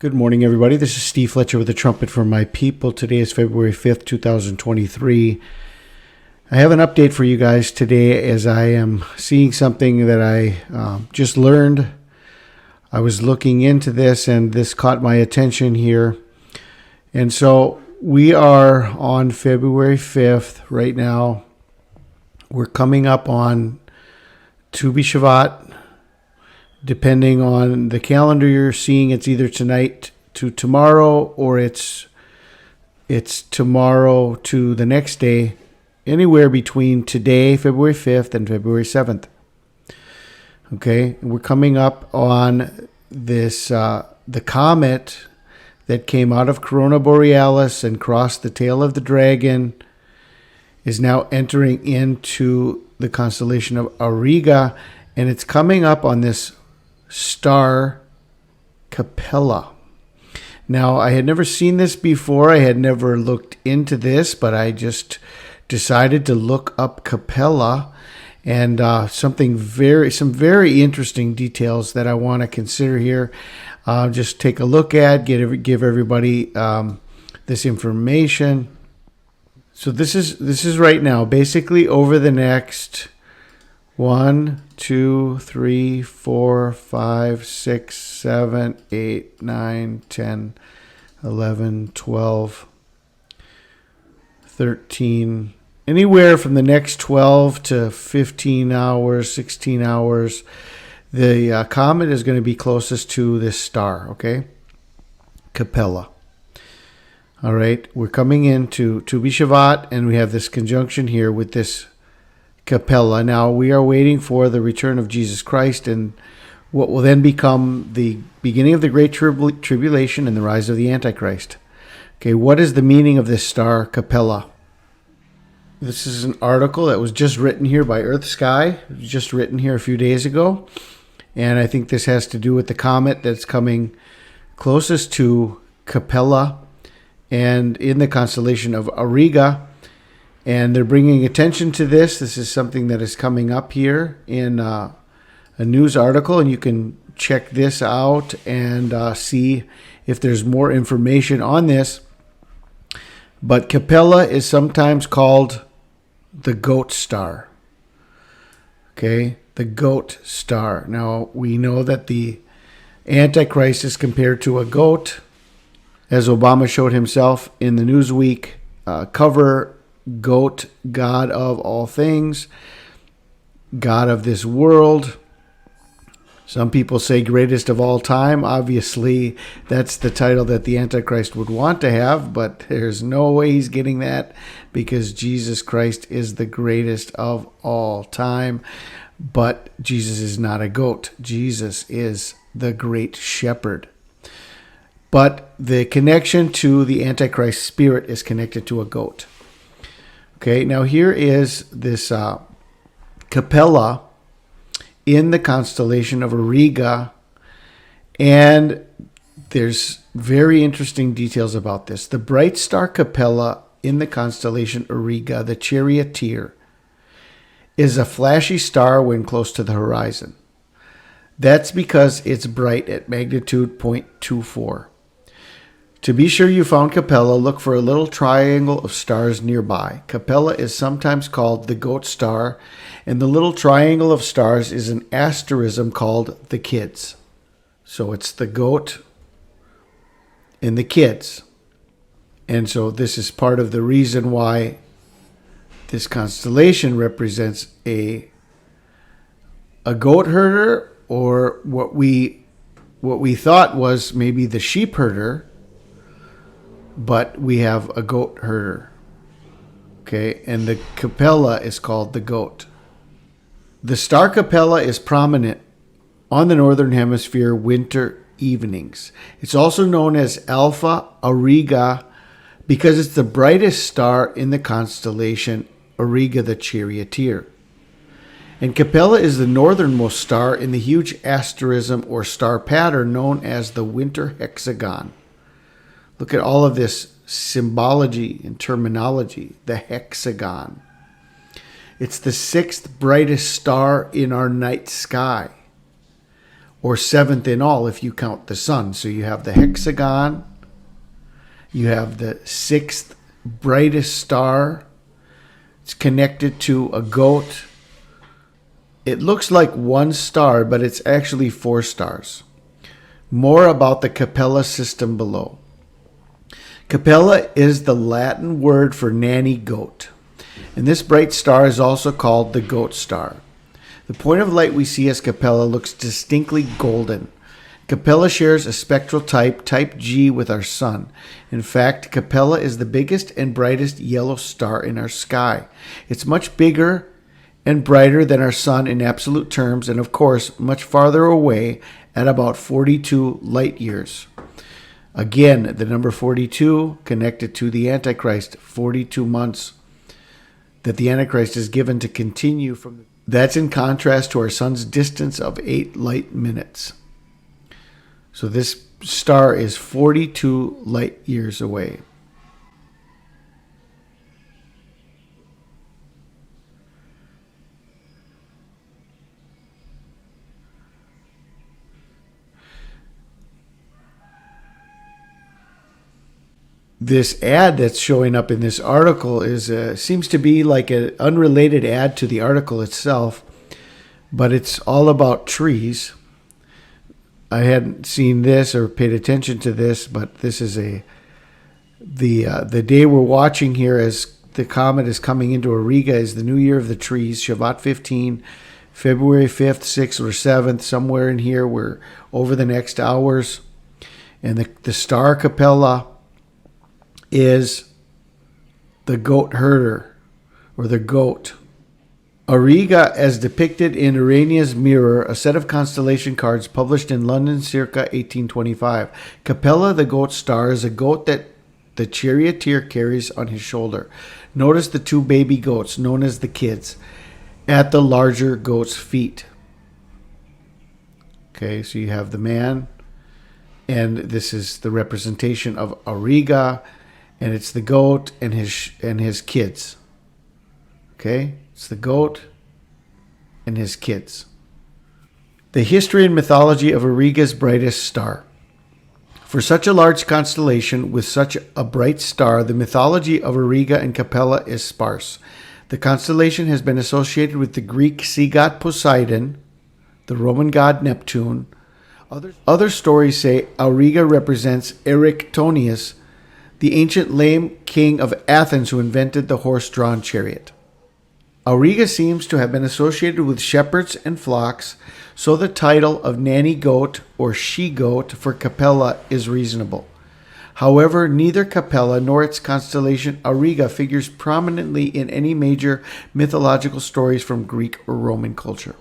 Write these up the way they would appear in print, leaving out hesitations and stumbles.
Good morning, everybody. This is Steve Fletcher with the Trumpet for My People. Today is February 5th, 2023. I have an update for you guys today as I am seeing something that I just learned. I was looking into this and this caught my attention here. And so we are on February 5th right now. We're coming up on Shvat. Depending on the calendar you're seeing, it's either tonight to tomorrow or it's tomorrow to the next day, anywhere between today, February 5th, and February 7th. Okay, we're coming up on this, the comet that came out of Corona Borealis and crossed the tail of the dragon is now entering into the constellation of Auriga, and it's coming up on this star Capella. Now, I had never seen this before. I had never looked into this, but I just decided to look up Capella and some very interesting details that I want to consider here. Just take a look at, give everybody this information. So this is right now, basically over the next 1, 2, 3, 4, 5, 6, 7, 8, 9, 10, 11, 12, 13, anywhere from the next 12 to 15 hours, 16 hours, the comet is going to be closest to this star, okay? Capella. All right, we're coming into Shvat, and we have this conjunction here with this Capella. Now, we are waiting for the return of Jesus Christ and what will then become the beginning of the Great Tribulation and the rise of the Antichrist. Okay, what is the meaning of this star, Capella? This is an article that was just written here by Earth Sky. It was just written here a few days ago. And I think this has to do with the comet that's coming closest to Capella and in the constellation of Auriga. And they're bringing attention to this. This is something that is coming up here in a news article, and you can check this out and see if there's more information on this. But Capella is sometimes called the goat star. Okay, the goat star. Now, we know that the Antichrist is compared to a goat, as Obama showed himself in the Newsweek cover. Goat, God of all things, God of this world. Some people say greatest of all time. Obviously, that's the title that the Antichrist would want to have, but there's no way he's getting that because Jesus Christ is the greatest of all time. But Jesus is not a goat. Jesus is the great shepherd. But the connection to the Antichrist spirit is connected to a goat. Okay, now here is this Capella in the constellation of Auriga, and there's very interesting details about this. The bright star Capella in the constellation Auriga, the charioteer, is a flashy star when close to the horizon. That's because it's bright at magnitude 0.24. To be sure you found Capella, look for a little triangle of stars nearby. Capella is sometimes called the goat star, and the little triangle of stars is an asterism called the kids. So it's the goat and the kids. And so this is part of the reason why this constellation represents a goat herder, or what we thought was maybe the sheep herder, but we have a goat herder. Okay, and the Capella is called the goat. The star Capella is prominent on the northern hemisphere winter evenings. It's also known as Alpha Auriga because it's the brightest star in the constellation Auriga the charioteer. And Capella is the northernmost star in the huge asterism or star pattern known as the winter hexagon. Look at all of this symbology and terminology, the hexagon. It's the sixth brightest star in our night sky. or seventh in all if you count the sun. So you have the hexagon, you have the sixth brightest star. It's connected to a goat. It looks like one star, but it's actually 4 stars. More about the Capella system below. Capella is the Latin word for nanny goat, and this bright star is also called the goat star. The point of light we see as Capella looks distinctly golden. Capella shares a spectral type, type G, with our sun. In fact, Capella is the biggest and brightest yellow star in our sky. It's much bigger and brighter than our sun in absolute terms, and of course, much farther away at about 42 light years. Again, the number 42 connected to the Antichrist, 42 months that the Antichrist is given to continue from. That's in contrast to our sun's distance of 8 light minutes. So this star is 42 light years away. This ad that's showing up in this article seems to be like an unrelated ad to the article itself, but it's all about trees. I hadn't seen this or paid attention to this, but this is the day we're watching here as the comet is coming into Auriga is the new year of the trees, Shvat 15, February 5th, 6th, or 7th, somewhere in here. We're over the next hours. And the star Capella is the goat herder, or the goat. Auriga, as depicted in Urania's Mirror, a set of constellation cards published in London circa 1825. Capella, the goat star, is a goat that the charioteer carries on his shoulder. Notice the 2 baby goats, known as the kids, at the larger goat's feet. Okay, so you have the man, and this is the representation of Auriga, and it's the goat and his kids. Okay? It's the goat and his kids. The history and mythology of Auriga's brightest star. For such a large constellation with such a bright star, the mythology of Auriga and Capella is sparse. The constellation has been associated with the Greek sea god Poseidon, the Roman god Neptune. Other stories say Auriga represents Erectonius, the ancient lame king of Athens who invented the horse-drawn chariot. Auriga seems to have been associated with shepherds and flocks, so the title of nanny goat or she-goat for Capella is reasonable. However, neither Capella nor its constellation Auriga figures prominently in any major mythological stories from Greek or Roman culture.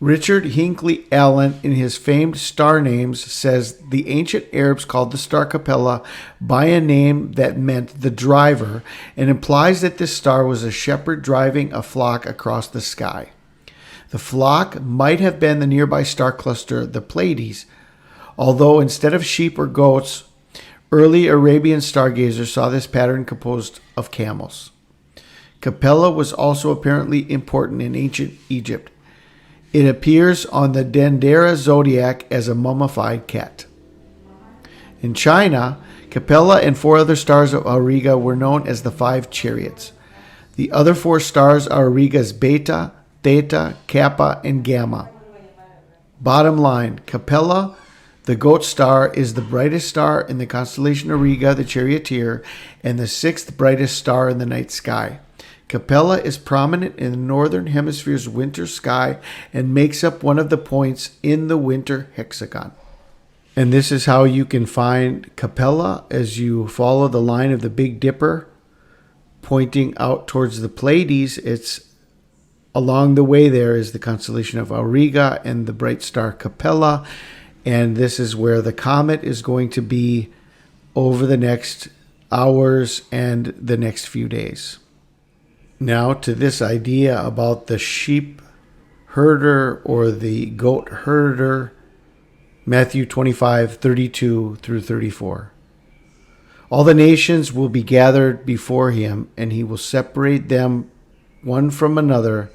Richard Hinckley Allen, in his famed star names, says the ancient Arabs called the star Capella by a name that meant the driver, and implies that this star was a shepherd driving a flock across the sky. The flock might have been the nearby star cluster, the Pleiades, although instead of sheep or goats, early Arabian stargazers saw this pattern composed of camels. Capella was also apparently important in ancient Egypt. It appears on the Dendera zodiac as a mummified cat. In China, Capella and 4 other stars of Auriga were known as the 5 chariots. The other 4 stars are Auriga's Beta, Theta, Kappa, and Gamma. Bottom line, Capella, the goat star, is the brightest star in the constellation Auriga, the charioteer, and the 6th brightest star in the night sky. Capella is prominent in the northern hemisphere's winter sky and makes up one of the points in the winter hexagon. And this is how you can find Capella as you follow the line of the Big Dipper pointing out towards the Pleiades. It's along the way there is the constellation of Auriga and the bright star Capella, and this is where the comet is going to be over the next hours and the next few days. Now to this idea about the sheep herder or the goat herder, Matthew 25:32 through 34. All the nations will be gathered before him, and he will separate them one from another,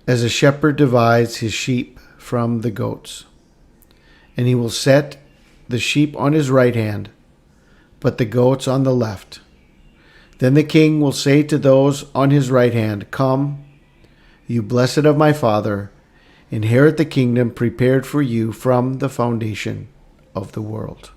as a shepherd divides his sheep from the goats. And he will set the sheep on his right hand, but the goats on the left. Then the king will say to those on his right hand, Come, you blessed of my Father, inherit the kingdom prepared for you from the foundation of the world.